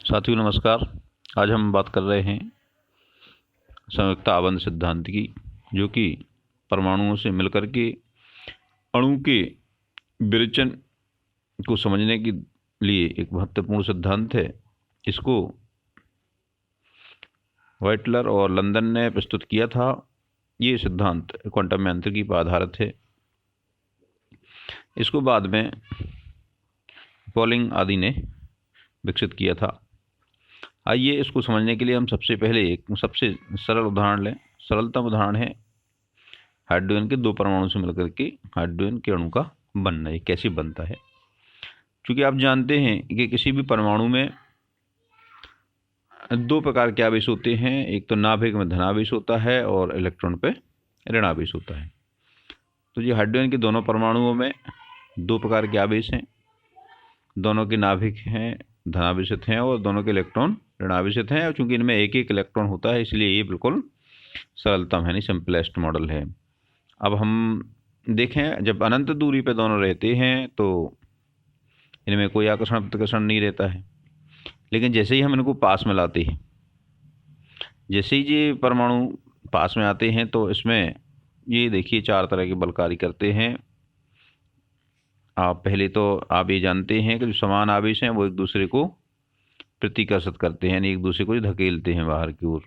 साथियों नमस्कार। आज हम बात कर रहे हैं संयुक्त आबंध सिद्धांत की, जो कि परमाणुओं से मिलकर के अणु के विरचन को समझने के लिए एक महत्वपूर्ण सिद्धांत है। इसको वाइटलर और लंदन ने प्रस्तुत किया था। ये सिद्धांत क्वांटम यांत्रिकी पर आधारित है। इसको बाद में पॉलिंग आदि ने विकसित किया था। आइए इसको समझने के लिए हम सबसे पहले एक सबसे सरल उदाहरण लें। सरलतम उदाहरण है हाइड्रोजन के दो परमाणु से मिलकर के हाइड्रोजन के अणु का बनना। ये कैसे बनता है? क्योंकि आप जानते हैं कि किसी भी परमाणु में दो प्रकार के आवेश होते हैं। एक तो नाभिक में धनावेश होता है और इलेक्ट्रॉन पे ऋणावेश होता है। तो ये हाइड्रोजन के दोनों परमाणुओं में दो प्रकार के आवेश हैं। दोनों के नाभिक हैं धनावेशित हैं और दोनों के इलेक्ट्रॉन ऋणावेशित हैं। और चूंकि इनमें एक एक इलेक्ट्रॉन होता है, इसलिए ये बिल्कुल सरलतम है, नहीं सिंपलेस्ट मॉडल है। अब हम देखें, जब अनंत दूरी पे दोनों रहते हैं तो इनमें कोई आकर्षण प्रतिकर्षण नहीं रहता है। लेकिन जैसे ही हम इनको पास में लाते हैं, जैसे ही ये परमाणु पास में आते हैं, तो इसमें ये देखिए चार तरह के बल कार्य करते हैं। पहले तो आप ये जानते हैं कि जो समान आवेश हैं वो एक दूसरे को प्रतिकर्षित करते हैं, यानी एक दूसरे को धकेलते हैं बाहर की ओर।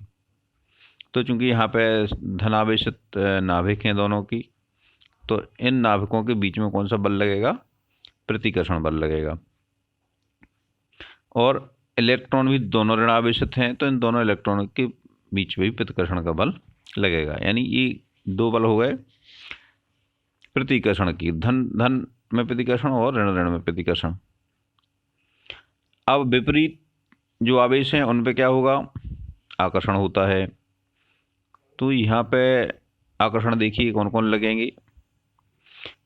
तो चूंकि यहाँ पे धनावेशित नाभिक हैं दोनों की, तो इन नाभिकों के बीच में कौन सा बल लगेगा? प्रतिकर्षण बल लगेगा। और इलेक्ट्रॉन भी दोनों ऋणावेशित हैं, तो इन दोनों इलेक्ट्रॉनों के बीच में भी प्रतिकर्षण का बल लगेगा। यानी ये दो बल हो गए प्रतिकर्षण की, धन धन में प्रतिकर्षण और ऋण ऋण में प्रतिकर्षण। अब विपरीत जो आवेश हैं उन पे क्या होगा? आकर्षण होता है। तो यहाँ पे आकर्षण देखिए कौन कौन लगेंगे।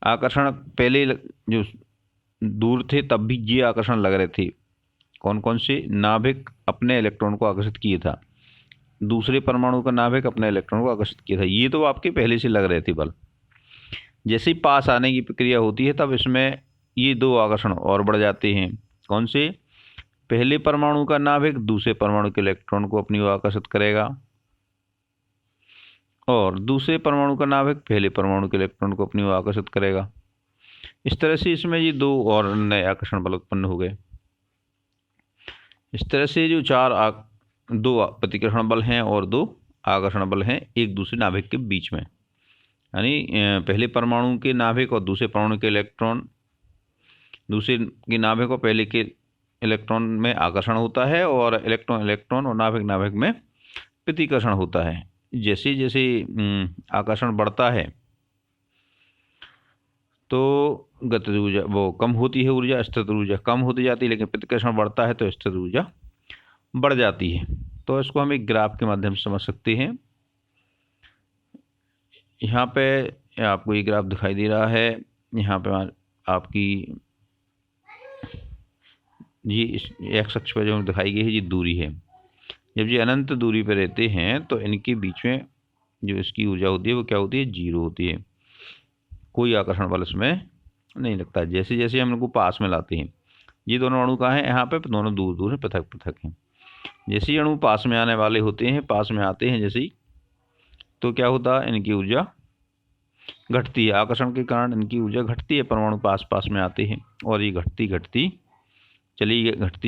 आकर्षण पहले जो दूर थे तब भी ये आकर्षण लग रहे थे। कौन कौन से? नाभिक अपने इलेक्ट्रॉन को आकर्षित किए था, दूसरे परमाणु का नाभिक अपने इलेक्ट्रॉन को आकर्षित किया था। ये तो आपके पहले से लग रहे थे बल। जैसे ही पास आने की प्रक्रिया होती है तब इसमें ये दो आकर्षण और बढ़ जाते हैं। कौन से? पहले परमाणु का नाभिक दूसरे परमाणु के इलेक्ट्रॉन को अपनी ओर आकर्षित करेगा और दूसरे परमाणु का नाभिक पहले परमाणु के इलेक्ट्रॉन को अपनी ओर आकर्षित करेगा। इस तरह से इसमें ये दो और नए आकर्षण बल उत्पन्न हो गए। इस तरह से जो दो प्रतिकर्षण बल हैं और दो आकर्षण बल हैं एक दूसरे नाभिक के बीच में। यानी पहले परमाणु के नाभिक और दूसरे परमाणु के इलेक्ट्रॉन, दूसरे के नाभिक और पहले के इलेक्ट्रॉन में आकर्षण होता है और इलेक्ट्रॉन और नाभिक में प्रतिकर्षण होता है। जैसे जैसे आकर्षण बढ़ता है तो गतिज ऊर्जा वो कम होती है, ऊर्जा स्थिर ऊर्जा कम होती जाती है, लेकिन प्रतिकर्षण बढ़ता है तो स्थिर ऊर्जा बढ़ जाती है। तो इसको हम एक ग्राफ के माध्यम से समझ सकते हैं। यहाँ पे आपको ये ग्राफ दिखाई दे रहा है। यहाँ पे आपकी ये एक्स अक्ष पर जो दिखाई गई है ये दूरी है। जब ये अनंत दूरी पर रहते हैं तो इनके बीच में जो इसकी ऊर्जा होती है वो क्या होती है? जीरो होती है। कोई आकर्षण बल इसमें नहीं लगता। जैसे जैसे हम इनको पास में लाते हैं, ये दोनों अणु कहाँ हैं? यहाँ पे दोनों दूर दूर है, पृथक पृथक हैं। जैसे ही अणु पास में आने वाले होते हैं, पास में आते हैं जैसे ही, तो क्या होता है? इनकी ऊर्जा घटती है। आकर्षण के कारण इनकी ऊर्जा घटती है। परमाणु पास पास में आते हैं और ये घटती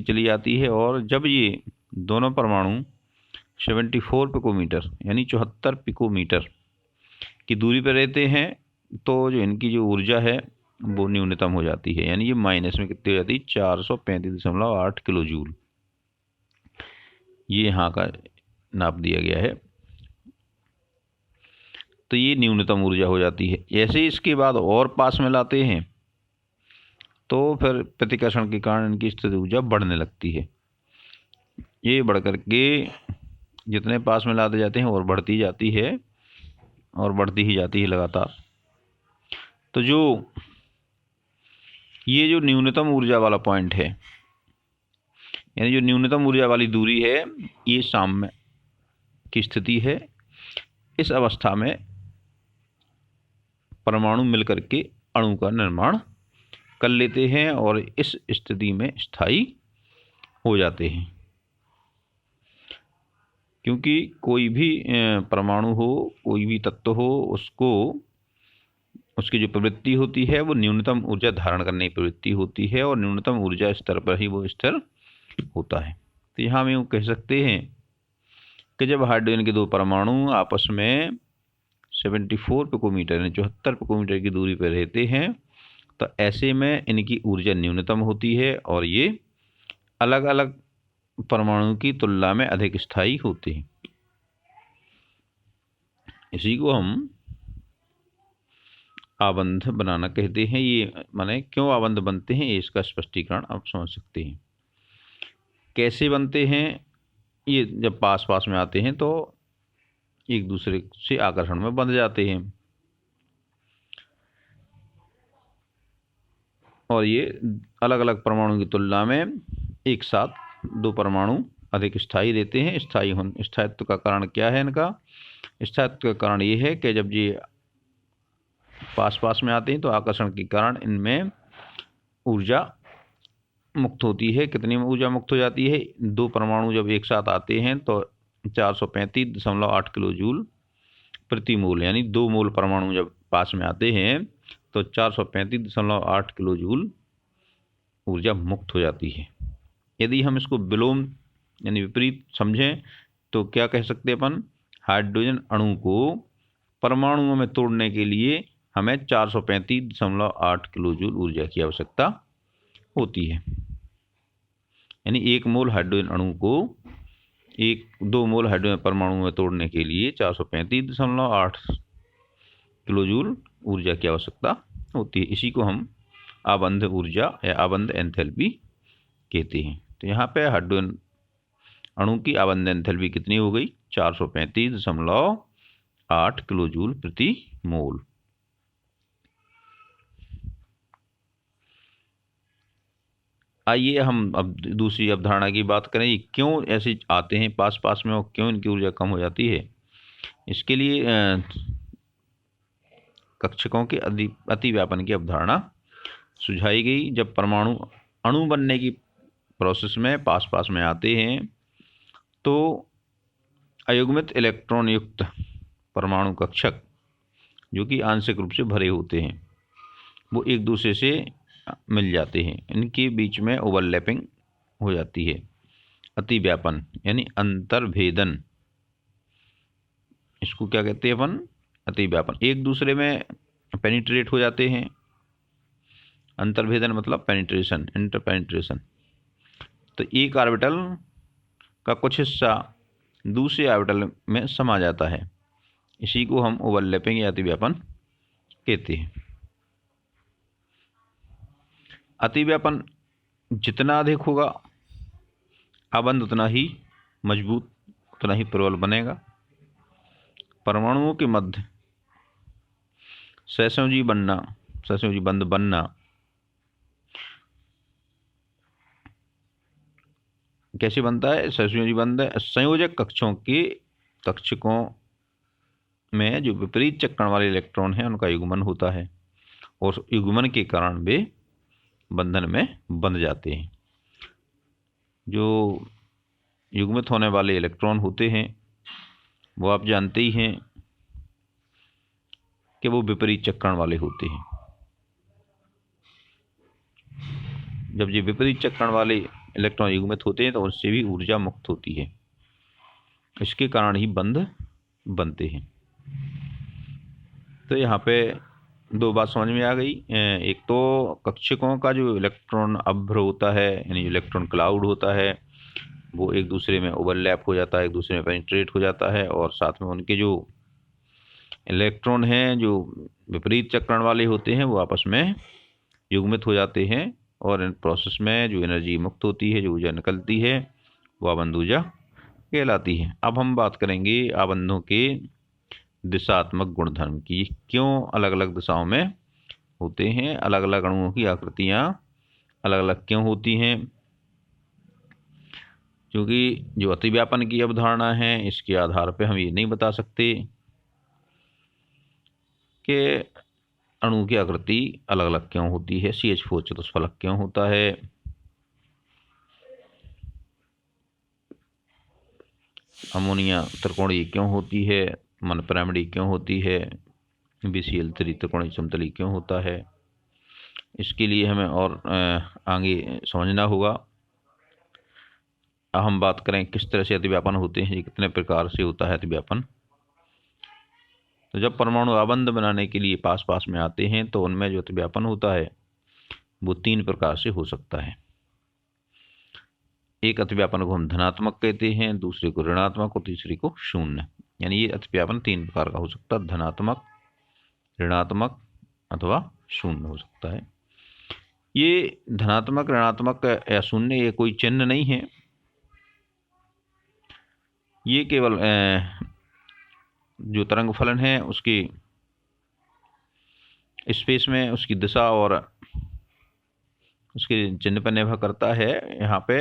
चली जाती है। और जब ये दोनों परमाणु 74 पिकोमीटर यानी 74 पिकोमीटर की दूरी पर रहते हैं, तो जो इनकी जो ऊर्जा है वो न्यूनतम हो जाती है। यानी ये माइनस में कितनी हो जाती है? 435.8 किलो जूल। ये यहाँ का नाप दिया गया है। तो ये न्यूनतम ऊर्जा हो जाती है। ऐसे इसके बाद और पास में लाते हैं तो फिर प्रतिकर्षण के कारण इनकी स्थिर ऊर्जा बढ़ने लगती है। ये बढ़ करके जितने पास में लाते जाते हैं और बढ़ती जाती है और बढ़ती ही जाती है लगातार। तो ये जो न्यूनतम ऊर्जा वाला पॉइंट है, यानी जो न्यूनतम ऊर्जा वाली दूरी है, ये साम्य की स्थिति है। इस अवस्था में परमाणु मिलकर के अणु का निर्माण कर लेते हैं और इस स्थिति में स्थायी हो जाते हैं। क्योंकि कोई भी परमाणु हो, कोई भी तत्व हो, उसको उसकी जो प्रवृत्ति होती है वो न्यूनतम ऊर्जा धारण करने की प्रवृत्ति होती है, और न्यूनतम ऊर्जा स्तर पर ही वो स्थिर होता है। तो यहाँ हम यूँ कह सकते हैं कि जब हाइड्रोजन के दो परमाणु आपस में 74 पिकोमीटर यानी 74 पिकोमीटर की दूरी पर रहते हैं, तो ऐसे में इनकी ऊर्जा न्यूनतम होती है और ये अलग अलग परमाणु की तुलना में अधिक स्थायी होते हैं। इसी को हम आबंध बनाना कहते हैं। ये माने क्यों आबंध बनते हैं, ये इसका स्पष्टीकरण आप समझ सकते हैं। कैसे बनते हैं, ये जब पास पास में आते हैं तो एक दूसरे से आकर्षण में बंध जाते हैं, और ये अलग अलग परमाणु की तुलना में एक साथ दो परमाणु अधिक स्थायी रहते हैं। स्थायित्व का कारण क्या है इनका? स्थायित्व का कारण ये है कि जब ये पास पास में आते हैं तो आकर्षण के कारण इनमें ऊर्जा मुक्त होती है। कितनी ऊर्जा मुक्त हो जाती है? दो परमाणु जब एक साथ आते हैं तो 435.8 किलो जूल प्रति मोल, यानी 2 मोल परमाणु जब पास में आते हैं तो 435.8 किलो जूल ऊर्जा मुक्त हो जाती है। यदि हम इसको विलोम यानी विपरीत समझें तो क्या कह सकते हैं अपन? हाइड्रोजन अणु को परमाणुओं में तोड़ने के लिए हमें 435.8 किलो जूल ऊर्जा की आवश्यकता होती है। यानी 1 मोल हाइड्रोजन अणु को 2 मोल हाइड्रोजन परमाणु में तोड़ने के लिए 435.8 किलो जूल ऊर्जा की आवश्यकता होती है। इसी को हम आबंध ऊर्जा या आबंध एंथैल्पी कहते हैं। तो यहाँ पे हाइड्रोजन अणु की आबंध एंथैल्पी कितनी हो गई? 435.8 किलो जूल प्रति मोल। आइए हम अब दूसरी अवधारणा की बात करें। ये क्यों ऐसे आते हैं पास पास में और क्यों इनकी ऊर्जा कम हो जाती है? इसके लिए कक्षकों के अतिव्यापन की अवधारणा सुझाई गई। जब परमाणु अणु बनने की प्रोसेस में पास पास में आते हैं तो अयुग्मित इलेक्ट्रॉन युक्त परमाणु कक्षक जो कि आंशिक रूप से भरे होते हैं वो एक दूसरे से मिल जाते हैं। इनके बीच में ओवरलैपिंग हो जाती है। अतिव्यापन यानी अंतर्भेदन, इसको क्या कहते हैं अपन? अतिव्यापन। एक दूसरे में पेनिट्रेट हो जाते हैं। अंतर्भेदन मतलब पेनिट्रेशन, इंटरपेनिट्रेशन। तो एक ऑर्बिटल का कुछ हिस्सा दूसरे ऑर्बिटल में समा जाता है। इसी को हम ओवरलैपिंग या अतिव्यापन कहते हैं। अतिव्यापन जितना अधिक होगा आबंध उतना ही मजबूत, उतना ही प्रबल बनेगा। परमाणुओं के मध्य सहसंयोजी बंध बनना कैसे बनता है? सहसंयोजी बंध संयोजक कक्षकों में जो विपरीत चक्रण वाले इलेक्ट्रॉन हैं उनका युग्मन होता है, और युग्मन के कारण वे बंधन में बंध जाते हैं। जो युग्मित होने वाले इलेक्ट्रॉन होते हैं वो आप जानते ही हैं कि वो विपरीत चक्रण वाले होते हैं। जब ये विपरीत चक्रण वाले इलेक्ट्रॉन युग्मित होते हैं तो उनसे भी ऊर्जा मुक्त होती है। इसके कारण ही बंध बनते हैं। तो यहाँ पे दो बात समझ में आ गई। एक तो कक्षकों का जो इलेक्ट्रॉन अभ्र होता है यानी इलेक्ट्रॉन क्लाउड होता है वो एक दूसरे में ओवरलैप हो जाता है, एक दूसरे में पेनिट्रेट हो जाता है, और साथ में उनके जो इलेक्ट्रॉन हैं जो विपरीत चक्रण वाले होते हैं वो आपस में युग्मित हो जाते हैं, और इन प्रोसेस में जो एनर्जी मुक्त होती है, जो ऊर्जा निकलती है, वो आबंध ऊर्जा कहलाती है। अब हम बात करेंगे आबंधों के दिशात्मक गुणधर्म की। क्यों अलग अलग दिशाओं में होते हैं? अलग अलग अणुओं की आकृतियां अलग अलग क्यों होती हैं? क्योंकि जो अतिव्यापन की अवधारणा है इसके आधार पर हम ये नहीं बता सकते कि अणु की आकृति अलग अलग क्यों होती है। CH4 चतुष्फलक क्यों होता है? अमोनिया त्रिकोणीय क्यों होती है, मनोपिरामिडी क्यों होती है, BCl3 त्रिकोणीय समतली क्यों होता है, इसके लिए हमें और आगे समझना होगा। अब हम बात करें किस तरह से अतिव्यापन होते हैं, कितने प्रकार से होता है अतिव्यापन। तो जब परमाणु आबंध बनाने के लिए पास पास में आते हैं तो उनमें जो अतिव्यापन होता है वो 3 प्रकार से हो सकता है। एक अतिव्यापन को हम धनात्मक कहते हैं, दूसरे को ऋणात्मक और तीसरे को शून्य। यानी ये अतिव्यापन 3 प्रकार का हो सकता है, धनात्मक, ऋणात्मक अथवा शून्य हो सकता है। ये धनात्मक, ऋणात्मक या शून्य ये कोई चिन्ह नहीं है, ये केवल जो तरंग फलन है उसकी स्पेस में उसकी दिशा और उसके चिन्ह पर निर्भर करता है। यहाँ पे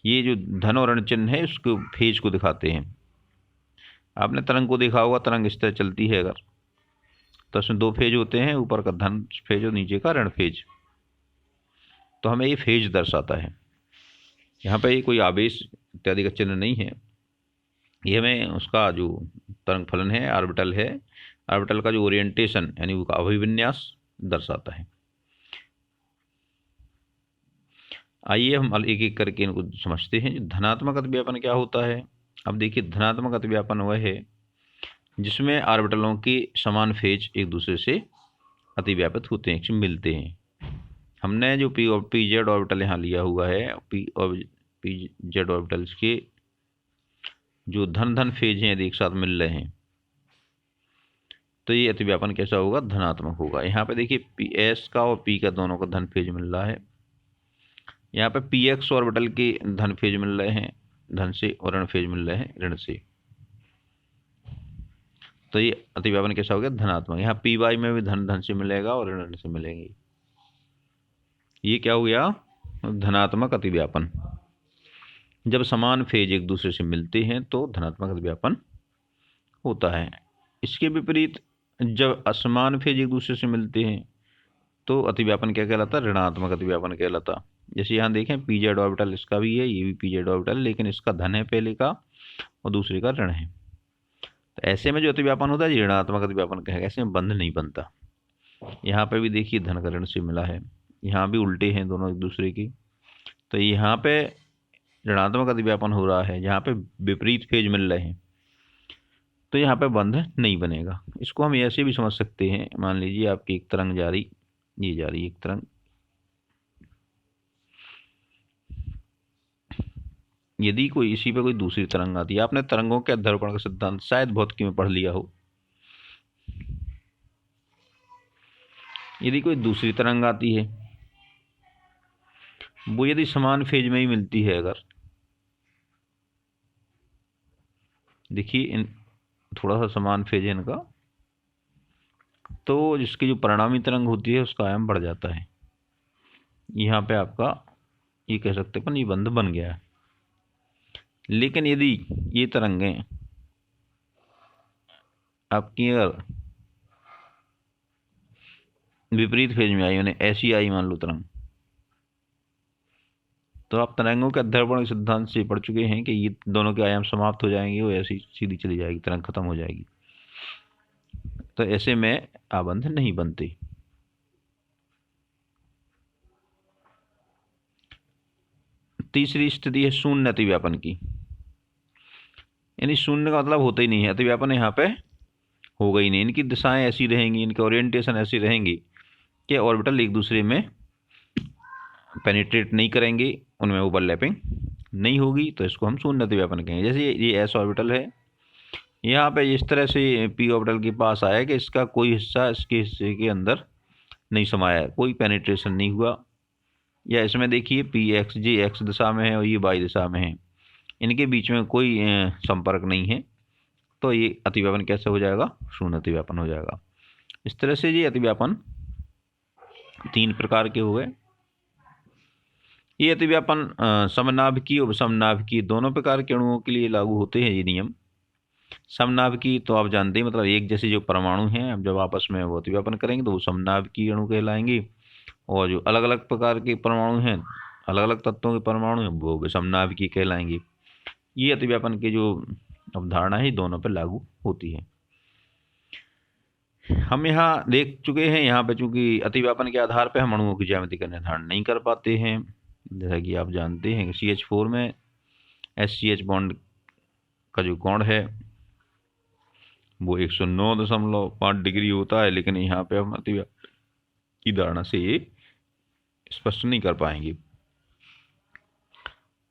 ये जो धन और ऋण चिन्ह है उसको फेज को दिखाते हैं। आपने तरंग को देखा होगा, तरंग इस तरह चलती है अगर, तो उसमें 2 फेज होते हैं, ऊपर का धन फेज और नीचे का ऋण फेज। तो हमें ये फेज दर्शाता है। यहाँ पे ये कोई आवेश इत्यादि का चिन्ह नहीं है, ये हमें उसका जो तरंग फलन है, ऑर्बिटल है, ऑर्बिटल का जो ओरिएंटेशन यानी उसका अभिविन्यास दर्शाता है। आइए हम एक एक करके इनको समझते हैं। धनात्मक अतिव्यापन क्या होता है। अब देखिए, धनात्मक अतिव्यापन वह है जिसमें ऑर्बिटलों के समान फेज एक दूसरे से अतिव्यापित होते हैं, मिलते हैं। हमने जो पी जेड ऑर्बिटल यहाँ लिया हुआ है, पी जेड ऑर्बिटल्स के जो धन धन फेज हैं यदि एक साथ मिल रहे हैं तो ये अतिव्यापन कैसा होगा, धनात्मक होगा। यहाँ पे देखिए पी एस का और पी का दोनों का धन फेज मिल रहा है। यहाँ पे पी एक्स ऑर्बिटल के धन फेज मिल रहे हैं धन से, और ऋण फेज मिल रहे हैं ऋण से। तो ये अतिव्यापन कैसा हो गया, धनात्मक। यहाँ पी वाई में भी धन धन से मिलेगा और ऋण से मिलेंगे। ये क्या हो गया, धनात्मक अतिव्यापन। जब समान फेज एक दूसरे से मिलते हैं तो धनात्मक अतिव्यापन होता है। इसके विपरीत जब असमान फेज एक दूसरे से मिलते हैं तो अतिव्यापन क्या कहलाता है, ऋणात्मक अतिव्यापन कहलाता। जैसे यहाँ देखें पी जेड ऑर्बिटल इसका भी है, ये भी पी जेड ऑर्बिटल, लेकिन इसका धन है पहले का और दूसरे का ऋण है। तो ऐसे में जो अतिव्यापन होता है ऋणात्मक अतिव्यापन कहेगा, ऐसे में बंध नहीं बनता। यहाँ पे भी देखिए धन का ऋण से मिला है, यहाँ भी उल्टे हैं दोनों एक दूसरे की, तो यहाँ पे ऋणात्मक अतिव्यापन हो रहा है। जहाँ पे विपरीत फेज मिल रहे हैं तो यहाँ पे बंध नहीं बनेगा। इसको हम ऐसे भी समझ सकते हैं, मान लीजिए आपकी एक तरंग जा रही, ये जा रही एक तरंग, यदि कोई इसी पे कोई दूसरी तरंग आती है, आपने तरंगों के अध्यारोपण का सिद्धांत शायद भौतिकी में पढ़ लिया हो। यदि कोई दूसरी तरंग आती है, वो यदि समान फेज में ही मिलती है, अगर देखिए इन थोड़ा सा समान फेज है इनका, तो जिसकी जो परिणामी तरंग होती है उसका आयाम बढ़ जाता है। यहाँ पे आपका ये कह सकते हैं ये बंध बन गया है। लेकिन यदि ये तरंगें आपकी अगर विपरीत फेज में आई, उन्हें ऐसी आई मान लो तरंग, तो आप तरंगों के अध्यारोपण के सिद्धांत से पढ़ चुके हैं कि ये दोनों के आयाम समाप्त हो जाएंगे, वो ऐसी सीधी चली जाएगी, तरंग खत्म हो जाएगी। तो ऐसे में आबंध नहीं बनते। तीसरी स्थिति है शून्य अतिव्यापन की, यानी शून्य का मतलब होता ही नहीं है, अतिव्यापन यहाँ पे होगा ही नहीं। इनकी दिशाएं ऐसी रहेंगी, इनके ओरिएंटेशन ऐसी रहेंगी कि ऑर्बिटल एक दूसरे में पेनिट्रेट नहीं करेंगे, उनमें ओवरलैपिंग नहीं होगी, तो इसको हम शून्य अतिव्यापन कहेंगे। जैसे ये एस ऑर्बिटल है, यहाँ पे इस तरह से पी ऑर्बिटल के पास आया कि इसका कोई हिस्सा इसके हिस्से के अंदर नहीं समाया, कोई पेनिट्रेशन नहीं हुआ। या इसमें देखिए पी एक्स जे एक्स दिशा में है और ये वाई दिशा में है, इनके बीच में कोई संपर्क नहीं है, तो ये अतिव्यापन कैसे हो जाएगा, शून्य अतिव्यापन हो जाएगा। इस तरह से ये अतिव्यापन 3 प्रकार के हुए। ये अतिव्यापन समनाभिकीय और विषमनाभिकीय दोनों प्रकार के अणुओं के लिए लागू होते हैं ये नियम। समनाभिकीय तो आप जानते हैं, मतलब एक जैसे जो परमाणु हैं, अब जब आपस में वो अतिव्यापन करेंगे तो वो समनाभिकीय अणु कहलाएंगे, और जो अलग अलग प्रकार के परमाणु हैं, अलग अलग तत्वों के परमाणु हैं, वो विषमनाभिकीय कहलाएंगे। ये अतिव्यापन की जो अवधारणा है दोनों पर लागू होती है। हम यहाँ देख चुके हैं, यहाँ पे चूंकि अतिव्यापन के आधार पर हम अणुओं की ज्यामिति का निर्धारण नहीं कर पाते हैं। जैसा कि आप जानते हैं कि CH4 में SCH बॉन्ड का जो कोण है वो 109.5 डिग्री होता है, लेकिन यहाँ पे हम अतिव्यापन की धारणा से ये स्पष्ट नहीं कर पाएंगे।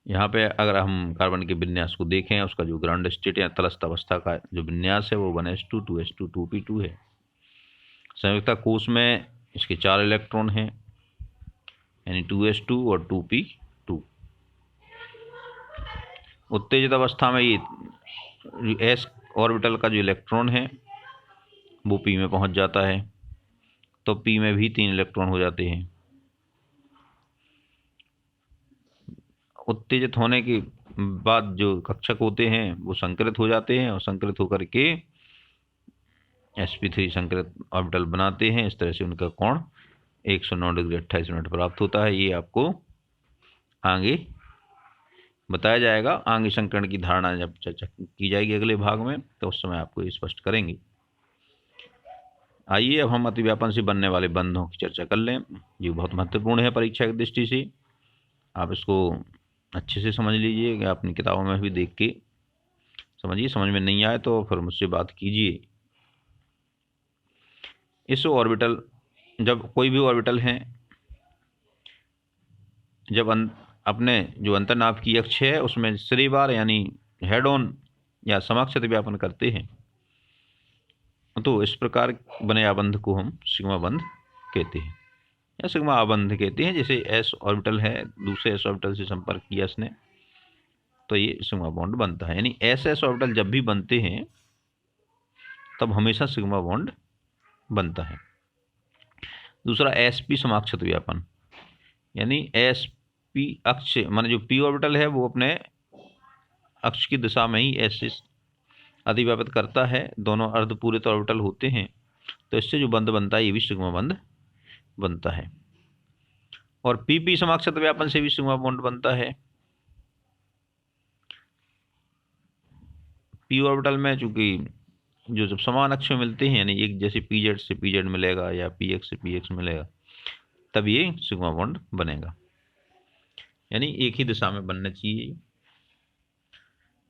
यहाँ पे अगर हम कार्बन के विन्यास को देखें, उसका जो ग्राउंड स्टेट या तलस्थ अवस्था का जो विन्यास है वो 1s2 2s2 2p2 है। संयुक्ता कोष में इसके 4 इलेक्ट्रॉन हैं, यानी 2s2 और 2p2। उत्तेजित अवस्था में ये s ऑर्बिटल का जो इलेक्ट्रॉन है वो p में पहुंच जाता है, तो p में भी 3 इलेक्ट्रॉन हो जाते हैं। उत्तेजित होने के बाद जो कक्षक होते हैं वो संकरित हो जाते हैं और संकरित होकर के sp3 संकरित ऑर्बिटल बनाते हैं। इस तरह से उनका कोण 109 डिग्री 28 मिनट प्राप्त होता है। ये आपको आगे बताया जाएगा, आगे संकरण की धारणा जब चर्चा की जाएगी अगले भाग में तो उस समय आपको ये स्पष्ट करेंगे। आइए अब हम अतिव्यापन से बनने वाले बंधों की चर्चा कर लें। ये बहुत महत्वपूर्ण है परीक्षा की दृष्टि से। आप इसको अच्छे से समझ लीजिए कि अपनी किताबों में भी देख के समझिए, समझ में नहीं आए तो फिर मुझसे बात कीजिए। इस ऑर्बिटल, जब कोई भी ऑर्बिटल है, जब अपने जो अंतर्नाभ की अक्ष है उसमें श्रीवार यानी हेड ऑन या समक्ष अतिव्यापन करते हैं, तो इस प्रकार बने आबंध को हम सिग्मा बंध कहते हैं या सिग्मा आबंध कहते हैं। जैसे s ऑर्बिटल है, दूसरे s ऑर्बिटल से संपर्क किया इसने, तो ये सिग्मा बॉन्ड बनता है। यानी s ऑर्बिटल जब भी बनते हैं तब हमेशा सिग्मा बॉन्ड बनता है। दूसरा sp समाक्षत व्यापन, यानी sp अक्ष माने जो p ऑर्बिटल है वो अपने अक्ष की दिशा में ही s से अतिव्यापित करता है। दोनों अर्धपूरित ऑर्बिटल होते हैं, तो इससे जो बंध बनता है ये भी सिग्मा बंध बनता है। और pp समाक्षत व्यापन से भी सिग्मा बॉन्ड बनता है। p ऑर्बिटल में चूंकि जो जब समान अक्ष में मिलते हैं, यानी एक जैसे pz से pz मिलेगा या px से px मिलेगा, तब ये सिग्मा बॉन्ड बनेगा। यानी एक ही दिशा में बनना चाहिए,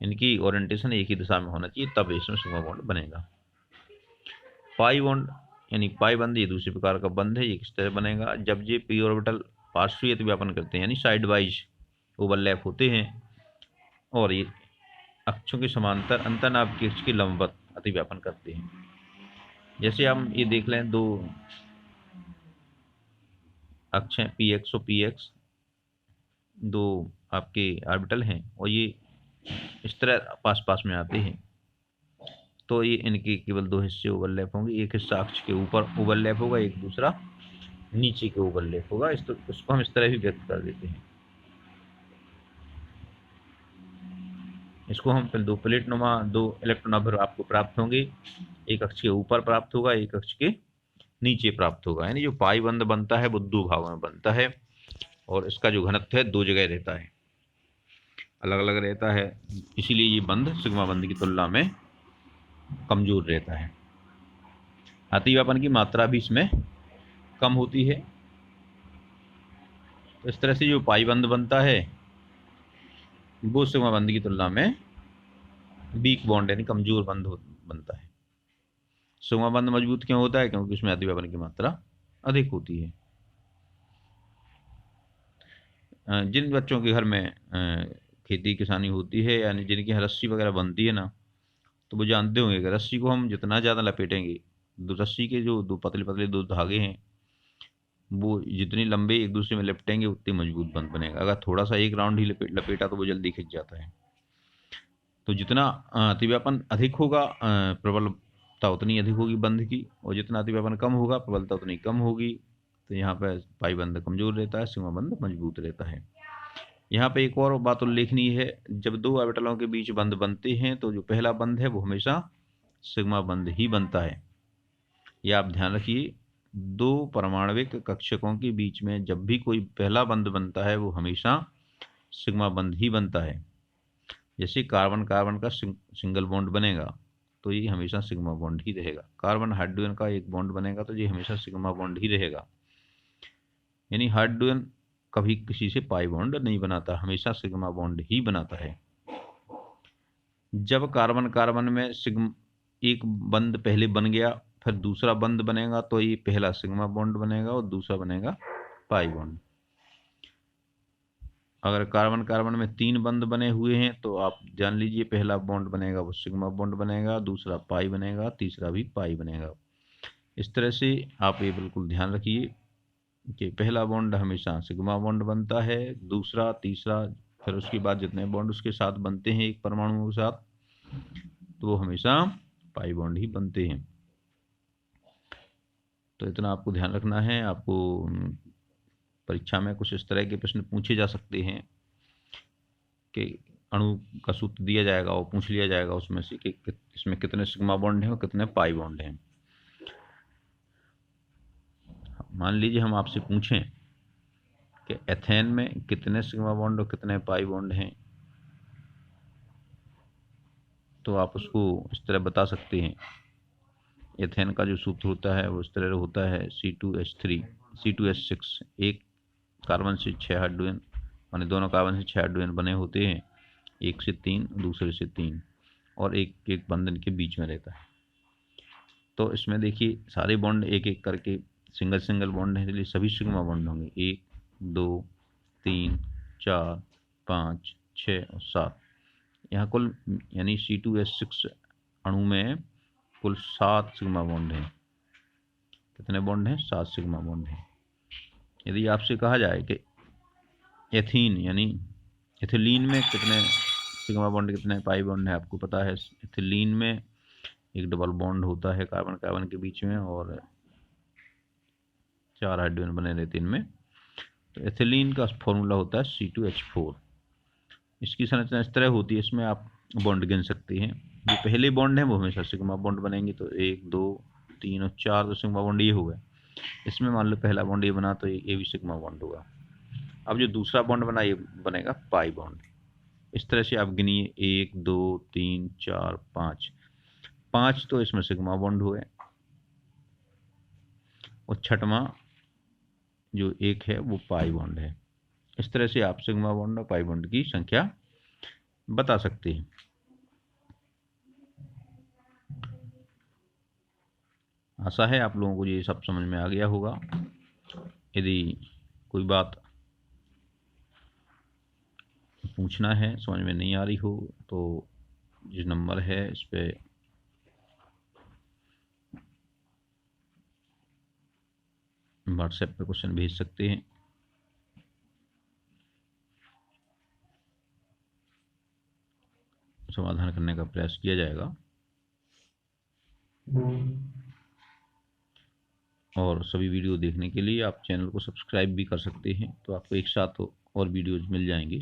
इनकी ओरिएंटेशन एक ही दिशा में होना चाहिए, तब इसमें सिग्मा बॉन्ड बनेगा। पाई बॉन्ड यानी पाई बंध ये दूसरे प्रकार का बंध है। ये किस तरह बनेगा, जब ये p ऑर्बिटल पार्श्वीय अतिव्यापन करते हैं यानी साइड वाइज ओवरलैप होते हैं और ये अक्षों के समांतर अंतर्नाभ की अक्ष के लंबवत अतिव्यापन करते हैं। जैसे हम ये देख लें, दो अक्ष हैं px और px, दो आपके ऑर्बिटल हैं और ये इस तरह पास पास में आते हैं, तो ये इनके केवल दो हिस्से ओवरलैप होंगे। एक हिस्सा अक्ष के ऊपर ओवरलैप होगा, एक दूसरा नीचे के ओवरलैप होगा। इसको हम इस तरह भी व्यक्त कर देते हैं। इसको हम फिर दो प्लेट नुमा दो इलेक्ट्रॉन अभ्र आपको प्राप्त होंगे, एक अक्ष के ऊपर प्राप्त होगा, एक अक्ष के नीचे प्राप्त होगा। यानी जो पाई बंध बनता है वो दो भागों में बनता है और इसका जो घनत्व है दो जगह रहता है, अलग अलग रहता है, इसीलिए ये बंध सिग्मा बंध की तुलना में कमजोर रहता है। अतिव्यापन की मात्रा भी इसमें कम होती है। तो इस तरह से जो पाई बंध बनता है वो सिग्मा बंध की तुलना में वीक बॉन्ड यानी कमजोर बंध बनता है। सिग्मा बंध मजबूत क्यों होता है, क्योंकि उसमें अतिव्यापन की मात्रा अधिक होती है। जिन बच्चों के घर में खेती किसानी होती है, यानी जिनकी यहाँ रस्सी वगैरह बनती है ना, तो वो जानते होंगे कि रस्सी को हम जितना ज़्यादा लपेटेंगे, रस्सी के जो दो पतले पतले दो धागे हैं वो जितनी लंबे एक दूसरे में लपेटेंगे उतनी मजबूत बंध बनेगा। अगर थोड़ा सा एक राउंड ही लपेटा तो वो जल्दी खिंच जाता है। तो जितना अतिव्यापन अधिक होगा प्रबलता उतनी अधिक होगी बंध की, और जितना अतिव्यापन कम होगा प्रबलता उतनी कम होगी। तो यहाँ पर पाई बंध कमजोर रहता है, सिग्मा बंध मजबूत रहता है। यहाँ पे एक और बात उल्लेखनीय है, जब दो ऑर्बिटलों के बीच बंध बनते हैं तो जो पहला बंध है वो हमेशा सिग्मा बंध ही बनता है। यह आप ध्यान रखिए, दो परमाणविक कक्षकों के बीच में जब भी कोई पहला बंध बनता है वो हमेशा सिग्मा बंध ही बनता है। जैसे कार्बन कार्बन का सिंगल बॉन्ड बनेगा तो ये हमेशा सिग्मा बॉन्ड ही रहेगा। कार्बन हाइड्रोजन का एक बॉन्ड बनेगा तो ये हमेशा सिग्मा बॉन्ड ही रहेगा। यानी हाइड्रोजन कभी किसी से पाई बॉन्ड नहीं बनाता, हमेशा सिग्मा बॉन्ड ही बनाता है। जब कार्बन कार्बन में एक बंध पहले बन गया, फिर दूसरा बंध बनेगा तो ये पहला सिग्मा बॉन्ड बनेगा और दूसरा बनेगा पाई बॉन्ड। अगर कार्बन कार्बन में 3 बंध बने हुए हैं तो आप जान लीजिए पहला बॉन्ड बनेगा वो सिग्मा बॉन्ड बनेगा, दूसरा पाई बनेगा, तीसरा भी पाई बनेगा। इस तरह से आप ये बिल्कुल ध्यान रखिए कि पहला बॉन्ड हमेशा सिग्मा बॉन्ड बनता है, दूसरा, तीसरा, फिर उसके बाद जितने बॉन्ड उसके साथ बनते हैं एक परमाणु के साथ तो वो हमेशा पाई बॉन्ड ही बनते हैं। तो इतना आपको ध्यान रखना है। आपको परीक्षा में कुछ इस तरह के प्रश्न पूछे जा सकते हैं कि अणु का सूत्र दिया जाएगा और पूछ लिया जाएगा उसमें से कि इसमें कितने सिग्मा बॉन्ड हैं और कितने पाई बॉन्ड हैं। मान लीजिए हम आपसे पूछें कि एथेन में कितने सिग्मा बॉन्ड और कितने पाई बॉन्ड हैं, तो आप उसको इस तरह बता सकते हैं। एथेन का जो सूत्र होता है वो इस तरह होता है C2H3 C2H6, एक कार्बन से 6 हाइड्रोजन, माने दोनों कार्बन से 6 हाइड्रोजन बने होते हैं, एक से 3 दूसरे से 3, और एक एक बंधन के बीच में रहता है। तो इसमें देखिए सारे बॉन्ड एक एक करके सिंगल सिंगल बॉन्ड है, इसलिए सभी सिग्मा बॉन्ड होंगे, 1 2 3 4 5 6 और 7। यहाँ कुल यानी C2H6 अणु में कुल 7 सिग्मा बॉन्ड हैं। कितने बॉन्ड हैं? 7 सिग्मा बॉन्ड हैं। यदि आपसे कहा जाए कि एथीन यानी एथिलीन में कितने सिग्मा बॉन्ड कितने पाई बॉन्ड है, आपको पता है एथिलीन में एक डबल बॉन्ड होता है कार्बन कार्बन के बीच में और 4 हाइड्रोजन बने रहते हैं इनमें। तो एथिलीन का फॉर्मूला होता है C2H4। इसकी संरचना इस तरह होती है, इसमें आप बॉन्ड गिन सकते हैं। जो पहले बॉन्ड है वो हमेशा सिग्मा बॉन्ड बनेंगे, तो 1 2 3 और 4 तो सिग्मा बॉन्ड ये हो गए। इसमें मान लो पहला बॉन्ड ये बना तो ये भी सिग्मा बॉन्ड होगा। अब जो दूसरा बॉन्ड बना ये बनेगा पाई बॉन्ड। इस तरह से आप गिनिए 1 2 3 4 5, 5 तो इसमें सिग्मा बॉन्ड हुए और छठवां जो एक है वो पाई बॉन्ड है। इस तरह से आप सिग्मा बॉन्ड और पाई बॉन्ड की संख्या बता सकते हैं। आशा है आप लोगों को ये सब समझ में आ गया होगा। यदि कोई बात पूछना है, समझ में नहीं आ रही हो, तो जो नंबर है इस पे व्हाट्सएप पे क्वेश्चन भेज सकते हैं। समाधान करने का प्रयास किया जाएगा। और सभी वीडियो देखने के लिए आप चैनल को सब्सक्राइब भी कर सकते हैं, तो आपको एक साथ और वीडियोज मिल जाएंगे।